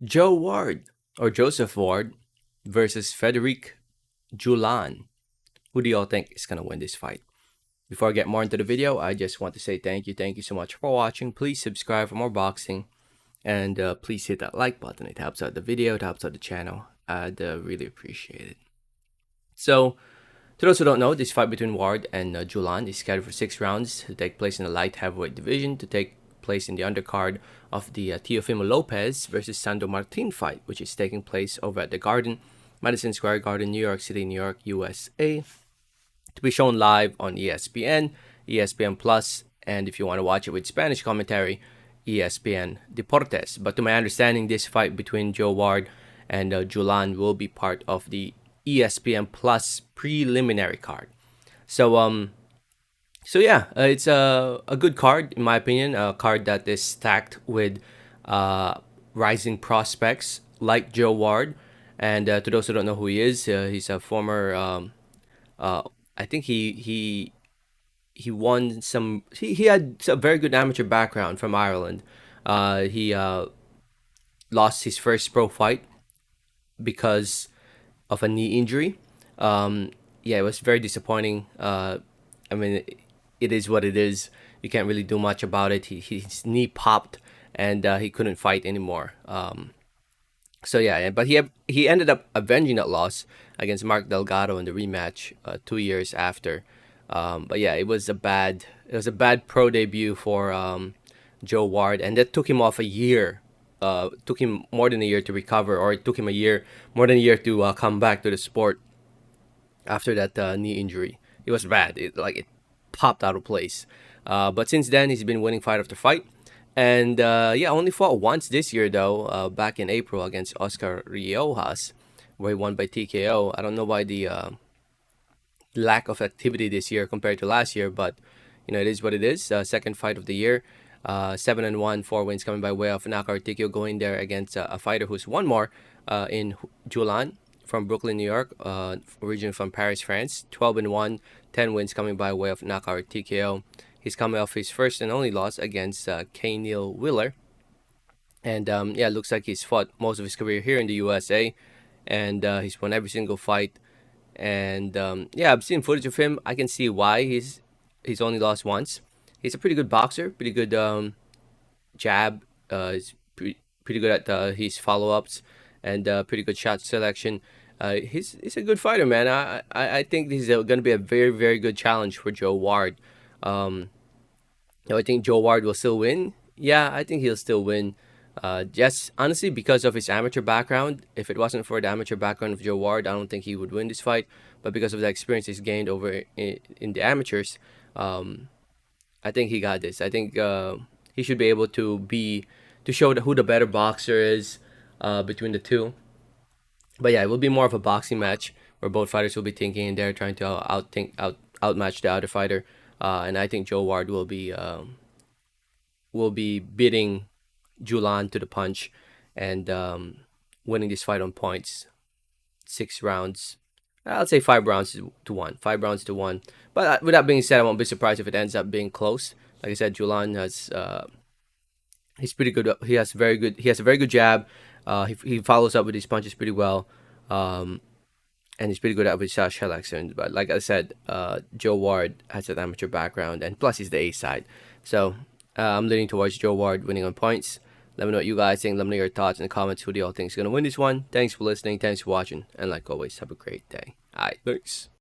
Joe Ward or Joseph Ward versus Frederic Julan. Who do y'all think is gonna win this fight? Before I get more into the video, I just want to say thank you so much for watching. Please subscribe for more boxing, and please hit that like button. It helps out the video, it helps out the channel. I'd really appreciate it. So, to those who don't know, this fight between Ward and Julan is scheduled for 6 rounds to take place in the light heavyweight division, to take place in the undercard of the Teofimo Lopez versus Sandro Martin fight, which is taking place over at the Garden, Madison Square Garden, New York City, New York, USA, to be shown live on ESPN, ESPN Plus, and if you want to watch it with Spanish commentary, ESPN Deportes. But to my understanding, this fight between Joe Ward and Julan will be part of the ESPN Plus preliminary card. So yeah, it's a good card in my opinion. A card that is stacked with rising prospects like Joe Ward. And to those who don't know who he is, he's a former. I think he won some. He had a very good amateur background from Ireland. He lost his first pro fight because of a knee injury. Yeah, it was very disappointing. I mean, it is what it is. You can't really do much about it. His knee popped, and he couldn't fight anymore. So yeah, but he ended up avenging that loss against Mark Delgado in the rematch 2 years after. But yeah, it was a bad pro debut for Joe Ward, and that took him off a year. Took him more than a year to recover, or it took him more than a year to come back to the sport after that knee injury. It was bad. It popped out of place. But since then, he's been winning fight after fight. And yeah, only fought once this year though, back in April against Oscar Riojas, where he won by TKO. I don't know why the lack of activity this year compared to last year, but it is what it is. Second fight of the year, 7-1, 4 wins coming by way of knockout TKO, going there against a fighter who's won more in Julan from Brooklyn, New York, originally from Paris, France. 12-1, 10 wins coming by way of knockout TKO. He's coming off his first and only loss against K. Neil Wheeler. And yeah, looks like he's fought most of his career here in the USA. And he's won every single fight. And yeah, I've seen footage of him. I can see why he's only lost once. He's a pretty good boxer, pretty good jab. He's pretty good at his follow-ups, and pretty good shot selection. He's a good fighter, man. I think this is going to be a very, very good challenge for Joe Ward. I think Joe Ward will still win. Yeah, I think he'll still win. Just honestly, because of his amateur background. If it wasn't for the amateur background of Joe Ward, I don't think he would win this fight. But because of the experience he's gained over in the amateurs, I think he got this. I think he should be able to show who the better boxer is between the two. But yeah, it will be more of a boxing match where both fighters will be thinking and they're trying to outmatch the other fighter. And I think Joe Ward will be beating Julan to the punch and winning this fight on points. 6 rounds. I'll say 5 rounds to 1. 5 rounds to 1. But with that being said, I won't be surprised if it ends up being close. Like I said, Julan has he's pretty good. He has a very good jab. He follows up with his punches pretty well. And he's pretty good at his shot selection. But like I said, Joe Ward has an amateur background, and plus he's the A side. So I'm leaning towards Joe Ward winning on points. Let me know what you guys think. Let me know your thoughts in the comments. Who do y'all think is going to win this one? Thanks for listening. Thanks for watching. And like always, have a great day. All right, thanks.